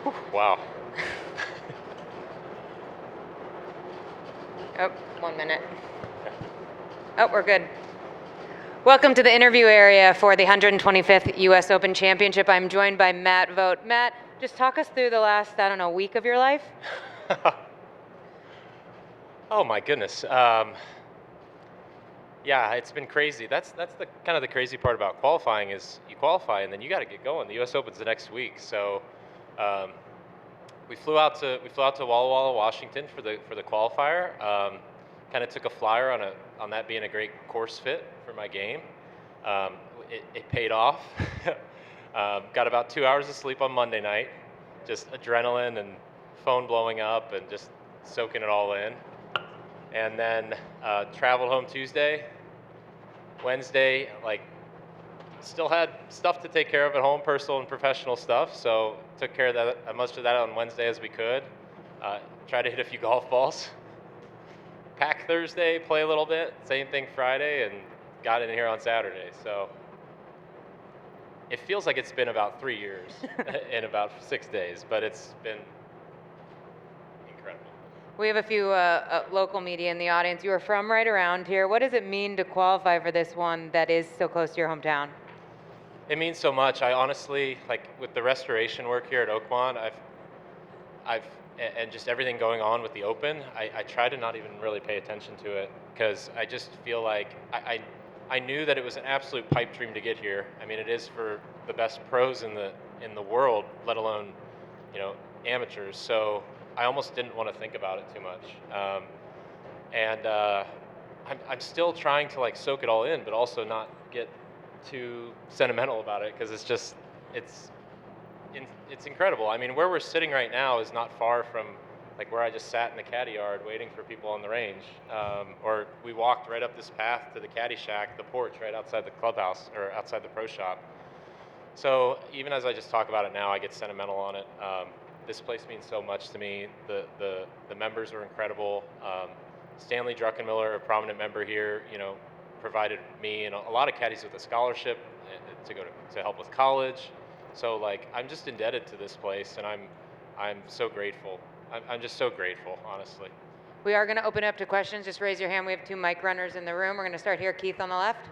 Wow. Oh, 1 minute. Oh, we're good. Welcome to the interview area for the 125th U.S. Open Championship. I'm joined by Matt Vogt. Matt, just talk us through the last, week of your life. Oh my goodness. Yeah, it's been crazy. That's the kind of the crazy part about qualifying is you qualify and then you got to get going. The U.S. Open's the next week, so um, we flew out to Walla Walla, Washington for the qualifier. Kind of took a flyer on that being a great course fit for my game. It paid off. Got about 2 hours of sleep on Monday night, just adrenaline and phone blowing up and just soaking it all in. And then traveled home Tuesday. Wednesday, still had stuff to take care of at home, personal and professional stuff. So took care of that, as much of that on Wednesday as we could. Tried to hit a few golf balls. Pack Thursday, play a little bit. Same thing Friday, and got in here on Saturday. So it feels like it's been about 3 years in about 6 days, but it's been incredible. We have a few local media in the audience. You are from right around here. What does it mean to qualify for this one that is so close to your hometown? It means so much. I honestly, with the restoration work here at Oakmont, and just everything going on with the Open, I try to not even really pay attention to it because I just feel like I knew that it was an absolute pipe dream to get here. I mean, it is for the best pros in the world, let alone, amateurs. So I almost didn't want to think about it too much. I'm still trying to soak it all in, but also not get too sentimental about it because it's incredible. I mean, where we're sitting right now is not far from where I just sat in the caddy yard waiting for people on the range. Or we walked right up this path to the caddy shack, the porch right outside the clubhouse or outside the pro shop. So even as I just talk about it now, I get sentimental on it. This place means so much to me. The members are incredible. Stanley Druckenmiller, a prominent member here, provided me and a lot of caddies with a scholarship to go to help with college. So I'm just indebted to this place, and I'm so grateful. I'm just so grateful, honestly. We are going to open it up to questions. Just raise your hand. We have 2 mic runners in the room. We're going to start here. Keith on the left.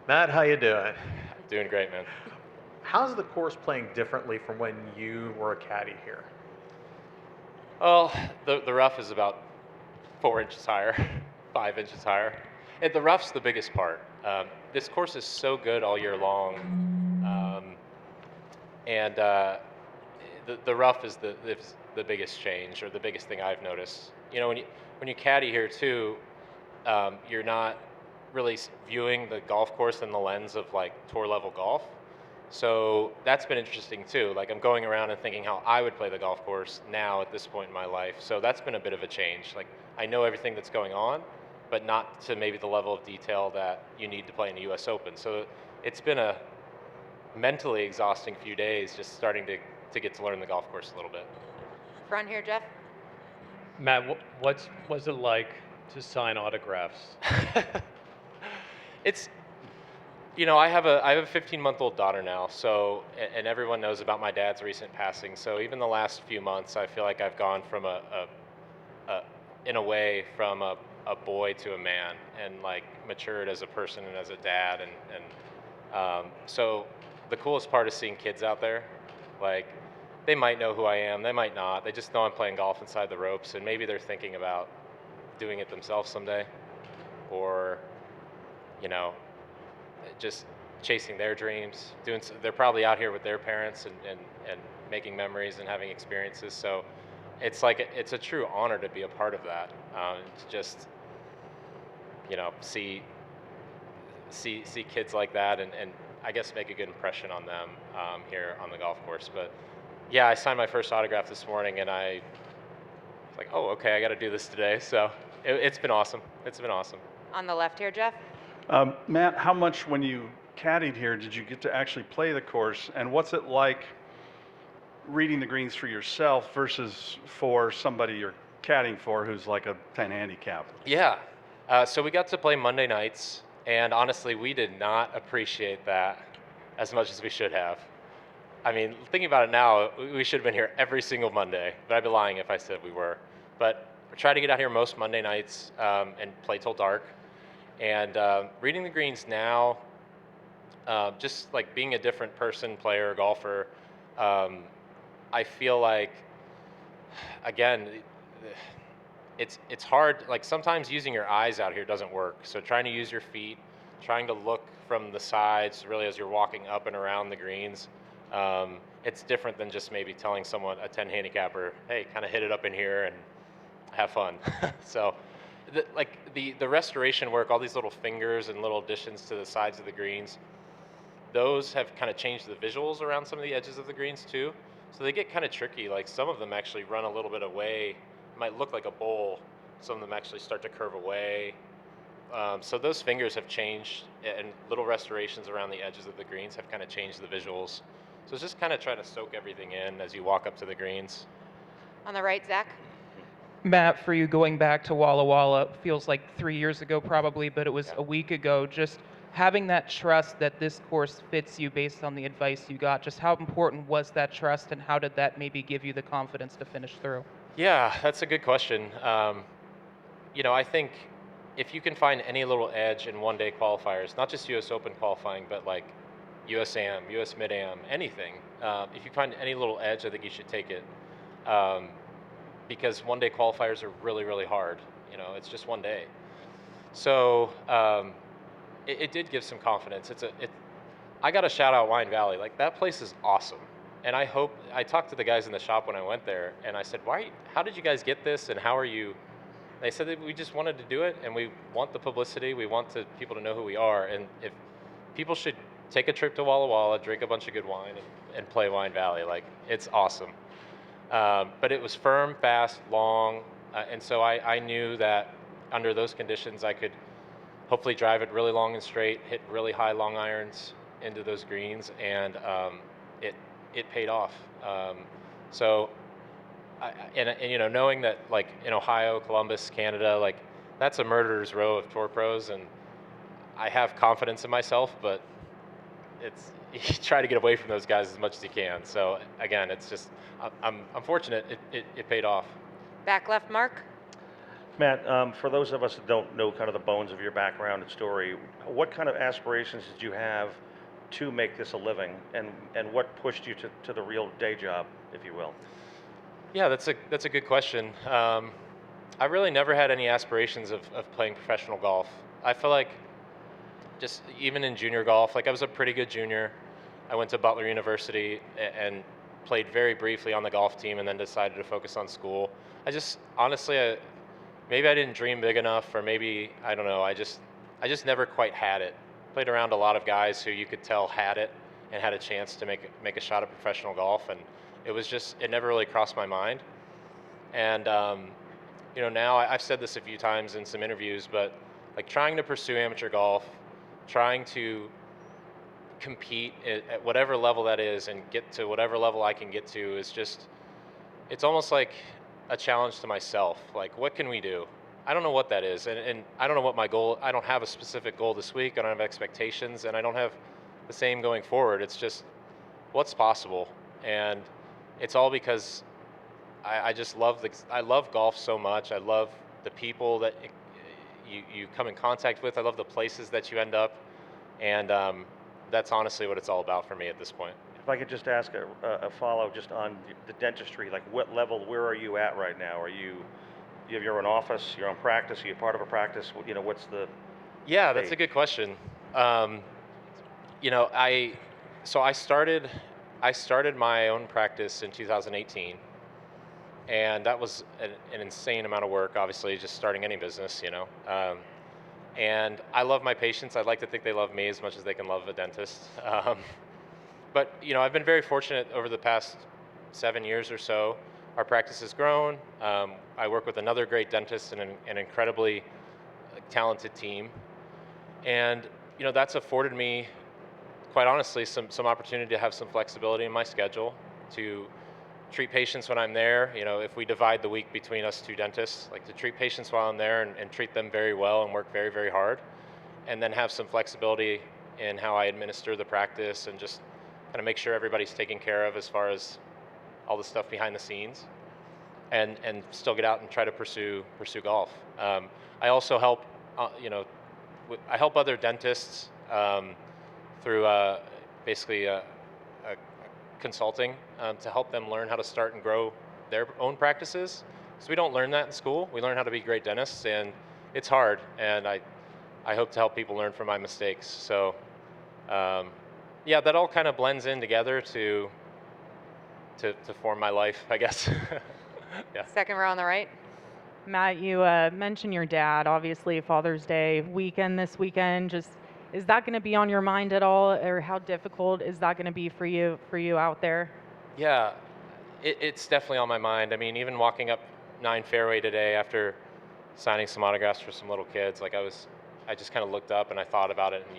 Matt, how you doing? Doing great, man. How's the course playing differently from when you were a caddy here? Well, the rough is about 4 inches higher, 5 inches higher. And the rough's the biggest part. This course is so good all year long, and the rough is the biggest change, or the biggest thing I've noticed. When you caddy here too, you're not really viewing the golf course in the lens of tour level golf. So that's been interesting too. I'm going around and thinking how I would play the golf course now at this point in my life. So that's been a bit of a change. I know everything that's going on, but not to maybe the level of detail that you need to play in the U.S. Open. So it's been a mentally exhausting few days just starting to get to learn the golf course a little bit. Front here, Jeff. Matt, what's it like to sign autographs? It's, I have a 15-month-old daughter now, so, and everyone knows about my dad's recent passing. So even the last few months, I feel like I've gone from in a way, from a boy to a man, and matured as a person and as a dad, and so the coolest part is seeing kids out there. They might know who I am, they might not. They just know I'm playing golf inside the ropes, and maybe they're thinking about doing it themselves someday, or just chasing their dreams. They're probably out here with their parents and making memories and having experiences. So it's it's a true honor to be a part of that. To just see kids like that, and I guess make a good impression on them here on the golf course. But yeah, I signed my first autograph this morning, and I was like, oh, okay, I got to do this today. So it's been awesome. It's been awesome. On the left here, Jeff. Matt, how much when you caddied here did you get to actually play the course, and what's it like reading the greens for yourself versus for somebody you're caddying for who's like a 10 handicap? Yeah, so we got to play Monday nights, and honestly, we did not appreciate that as much as we should have. I mean, thinking about it now, we should have been here every single Monday, but I'd be lying if I said we were. But we try to get out here most Monday nights and play till dark. And reading the greens now, just like being a different person, player, golfer, I feel like, again, it's hard. Like sometimes using your eyes out here doesn't work. So trying to use your feet, trying to look from the sides, really as you're walking up and around the greens, it's different than just maybe telling someone, a 10 handicapper, hey, kind of hit it up in here and have fun. So the restoration work, all these little fingers and little additions to the sides of the greens, those have kind of changed the visuals around some of the edges of the greens too. So they get kind of tricky. Like some of them actually run a little bit away. It might look like a bowl. Some of them actually start to curve away. So those fingers have changed, and little restorations around the edges of the greens have kind of changed the visuals. So it's just kind of trying to soak everything in as you walk up to the greens. On the right, Zach. Matt, for you going back to Walla Walla, feels like 3 years ago probably, but it was a week ago. Just having that trust that this course fits you based on the advice you got, just how important was that trust, and how did that maybe give you the confidence to finish through? Yeah, that's a good question. I think if you can find any little edge in one-day qualifiers, not just U.S. Open qualifying, but like USAM, US Mid-Am, anything, if you find any little edge, I think you should take it. Because one-day qualifiers are really, really hard. It's just one day. So it did give some confidence. I got to shout out Wine Valley. Like that place is awesome. And I talked to the guys in the shop when I went there, and I said, how did you guys get this, and how are you? They said that we just wanted to do it, and we want the publicity. We want people to know who we are, and if people should take a trip to Walla Walla, drink a bunch of good wine, and play Wine Valley. Like it's awesome. But it was firm, fast, long, and so I knew that under those conditions I could hopefully drive it really long and straight, hit really high long irons into those greens, and it paid off. Knowing that like in Ohio, Columbus, Canada, like that's a murderer's row of tour pros, and I have confidence in myself, but you try to get away from those guys as much as you can. So again, it's just I'm fortunate it paid off. Back left, Mark. Matt, for those of us that don't know kind of the bones of your background and story, what kind of aspirations did you have to make this a living, and what pushed you to the real day job, if you will? Yeah, that's a good question. I really never had any aspirations of playing professional golf. I feel like just even in junior golf, like I was a pretty good junior. I went to Butler University and played very briefly on the golf team, and then decided to focus on school. I just honestly, maybe I didn't dream big enough, or maybe I don't know. I just never quite had it. Played around a lot of guys who you could tell had it and had a chance to make a shot at professional golf, and it never really crossed my mind. And now I've said this a few times in some interviews, but like trying to pursue amateur golf, trying to compete at whatever level that is and get to whatever level I can get to is just, it's almost like a challenge to myself. Like, what can we do? I don't know what that is, and I don't know what my goal. I don't have a specific goal this week. I don't have expectations, and I don't have the same going forward. It's just what's possible, and it's all because I just love I love golf so much. I love the people that you come in contact with. I love the places that you end up, and that's honestly what it's all about for me at this point. If I could just ask a follow just on the dentistry, like what level, where are you at right now? You have your own office, your own practice, are you part of a practice? What's the Yeah, stage? that's a good question. I started my own practice in 2018, and that was an insane amount of work, obviously, just starting any business, and I love my patients. I'd like to think they love me as much as they can love a dentist. But I've been very fortunate over the past 7 years or so. Our practice has grown. I work with another great dentist and an incredibly talented team, and that's afforded me, quite honestly, some opportunity to have some flexibility in my schedule to treat patients when I'm there. If we divide the week between us two dentists, like to treat patients while I'm there and treat them very well and work very, very hard, and then have some flexibility in how I administer the practice and just kind of make sure everybody's taken care of as far as all the stuff behind the scenes, and still get out and try to pursue golf. I also help, I help other dentists through basically a consulting to help them learn how to start and grow their own practices. So we don't learn that in school. We learn how to be great dentists, and it's hard. And I hope to help people learn from my mistakes. So yeah, that all kind of blends in together to form my life, I guess. Yeah. Second row on the right. Matt, you mentioned your dad. Obviously, Father's Day weekend this weekend. Just is that going to be on your mind at all, or how difficult is that going to be for you out there? Yeah, it's definitely on my mind. I mean, even walking up 9 Fairway today after signing some autographs for some little kids, like I just kind of looked up and I thought about it, and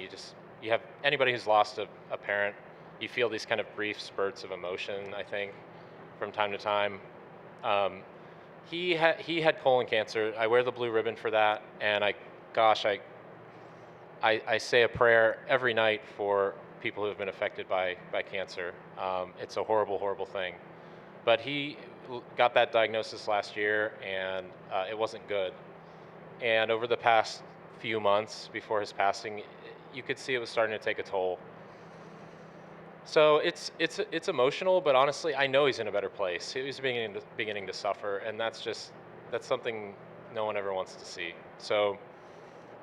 you have anybody who's lost a parent, you feel these kind of brief spurts of emotion, I think, from time to time. He had colon cancer. I wear the blue ribbon for that, and I say a prayer every night for people who have been affected by cancer. It's a horrible, horrible thing. But he got that diagnosis last year, and it wasn't good. And over the past few months before his passing, you could see it was starting to take a toll. So it's emotional, but honestly, I know he's in a better place. He's beginning to suffer, and that's something no one ever wants to see. So,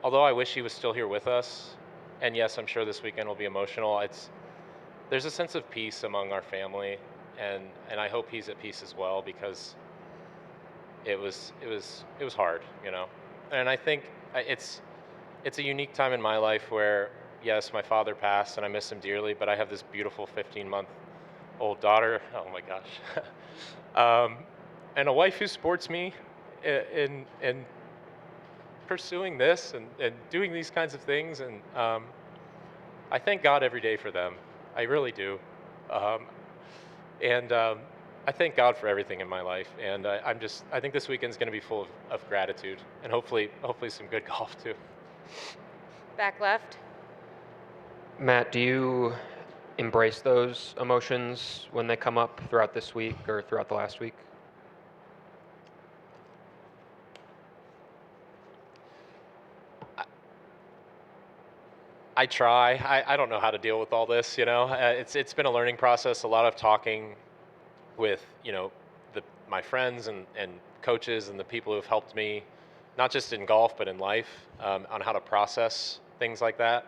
although I wish he was still here with us, and yes, I'm sure this weekend will be emotional. There's a sense of peace among our family, and I hope he's at peace as well, because it was hard, you know. And I think it's a unique time in my life where, yes, my father passed and I miss him dearly, but I have this beautiful 15-month-old daughter. Oh my gosh. And a wife who supports me in pursuing this and doing these kinds of things. And I thank God every day for them. I really do. I thank God for everything in my life. And I think this weekend's going to be full of gratitude, and hopefully some good golf too. Back left. Matt, do you embrace those emotions when they come up throughout this week or throughout the last week? I try. I don't know how to deal with all this, you know. It's been a learning process, a lot of talking with, you know, my friends and coaches and the people who have helped me, not just in golf but in life, on how to process things like that.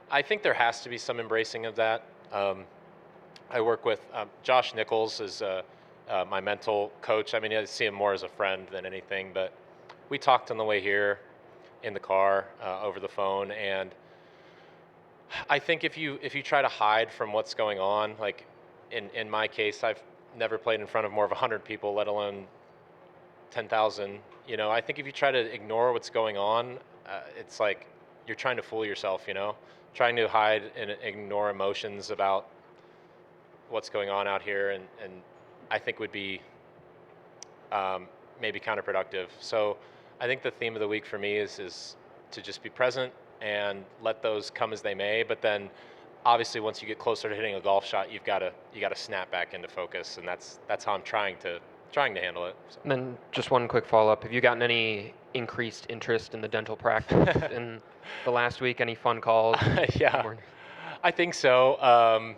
I think there has to be some embracing of that. I work with Josh Nichols is my mental coach. I mean, I see him more as a friend than anything, but we talked on the way here in the car over the phone, and I think if you try to hide from what's going on, like in my case, I've never played in front of more of 100 people, let alone 10,000. You know, I think if you try to ignore what's going on, it's like you're trying to fool yourself, you know, trying to hide and ignore emotions about what's going on out here, and I think would be maybe counterproductive. So I think the theme of the week for me is to just be present and let those come as they may. But then, obviously, once you get closer to hitting a golf shot, you got to snap back into focus, and that's how I'm trying to handle it. So. And then just one quick follow-up. Have you gotten any increased interest in the dental practice in the last week? Any fun calls? Yeah, I think so.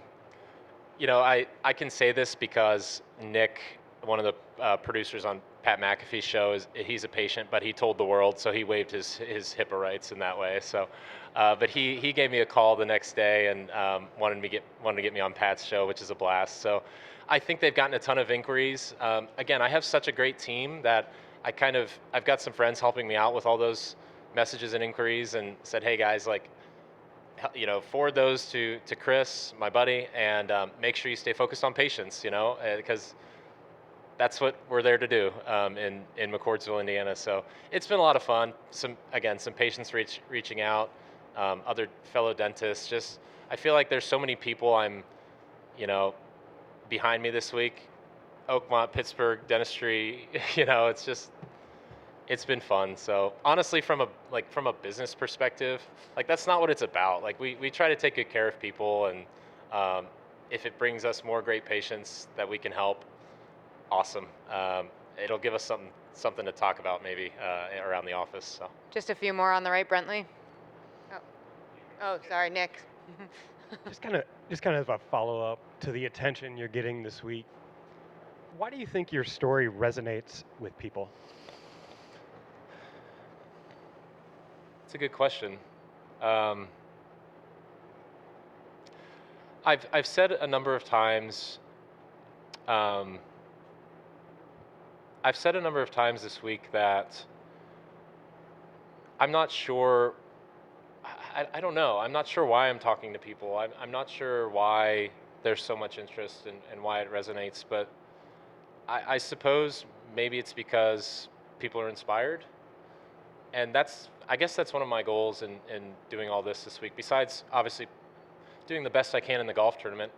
You know, I can say this because Nick, one of the producers on Pat McAfee's show, he's a patient, but he told the world, so he waived his HIPAA rights in that way. So, but he gave me a call the next day and wanted to get me on Pat's show, which is a blast. So, I think they've gotten a ton of inquiries. Again, I have such a great team that I've got some friends helping me out with all those messages and inquiries, and said, hey guys, like, you know, forward those to Chris, my buddy, and make sure you stay focused on patients, you know, because that's what we're there to do in McCordsville, Indiana. So it's been a lot of fun. Some patients reaching out, other fellow dentists. Just, I feel like there's so many people behind me this week. Oakmont, Pittsburgh, dentistry, you know, it's been fun. So honestly, from a business perspective, like, that's not what it's about. Like, we try to take good care of people, and If it brings us more great patients that we can help, awesome. It'll give us something to talk about maybe around the office. So. Just a few more on the right, Brentley. Oh, sorry, Nick. Just kind of a follow-up to the attention you're getting this week. Why do you think your story resonates with people? It's a good question. I've said a number of times. I've said a number of times this week that I'm not sure. I don't know. I'm not sure why I'm talking to people. I'm not sure why there's so much interest and why it resonates. But I suppose maybe it's because people are inspired. And I guess that's one of my goals in doing all this week. Besides, obviously, doing the best I can in the golf tournament,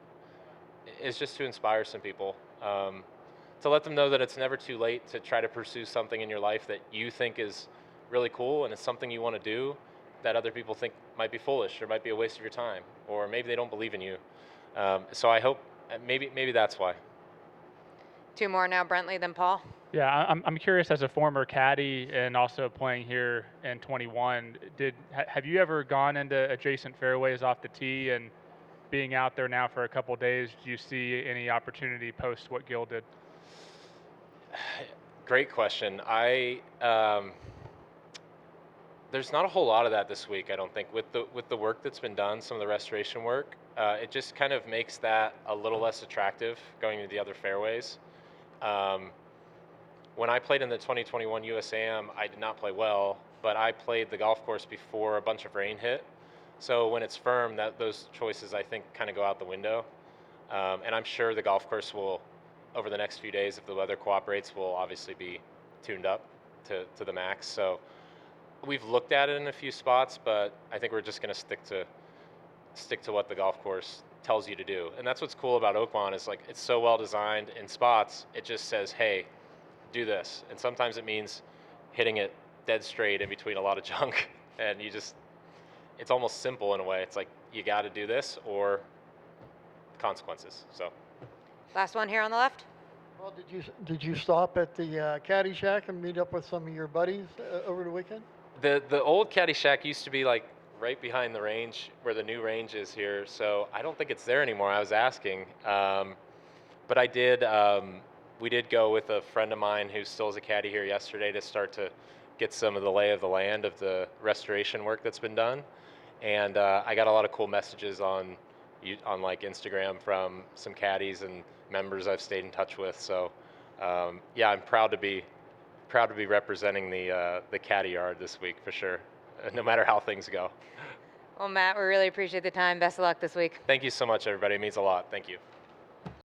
is just to inspire some people. To let them know that it's never too late to try to pursue something in your life that you think is really cool and it's something you want to do that other people think might be foolish or might be a waste of your time, or maybe they don't believe in you. So I hope maybe that's why. Two more now, Brentley, then Paul. Yeah, I'm curious, as a former caddy and also playing here in 21, have you ever gone into adjacent fairways off the tee, and being out there now for a couple of days, do you see any opportunity post what Gil did? Great question. There's not a whole lot of that this week, I don't think. With the work that's been done, some of the restoration work, it just kind of makes that a little less attractive going to the other fairways. When I played in the 2021 USAM, I did not play well, but I played the golf course before a bunch of rain hit. So when it's firm, those choices, I think, kind of go out the window. And I'm sure the golf course will, over the next few days, if the weather cooperates, will obviously be tuned up to the max. So we've looked at it in a few spots, but I think we're just going to stick to what the golf course tells you to do. And that's what's cool about Oakmont, is like, it's so well designed in spots. It just says, hey, do this. And sometimes it means hitting it dead straight in between a lot of junk. And it's almost simple in a way. It's like, you got to do this or consequences. So. Last one here on the left. Well, did you stop at the Caddy Shack and meet up with some of your buddies over the weekend? The old Caddy Shack used to be like right behind the range where the new range is here. So I don't think it's there anymore. I was asking, but I did. We did go with a friend of mine who still is a caddy here yesterday to start to get some of the lay of the land of the restoration work that's been done. And I got a lot of cool messages on like Instagram from some caddies and members I've stayed in touch with. So yeah, I'm proud to be representing the caddy yard this week for sure, no matter how things go. Well, Matt, we really appreciate the time. Best of luck this week. Thank you so much, everybody. It means a lot. Thank you.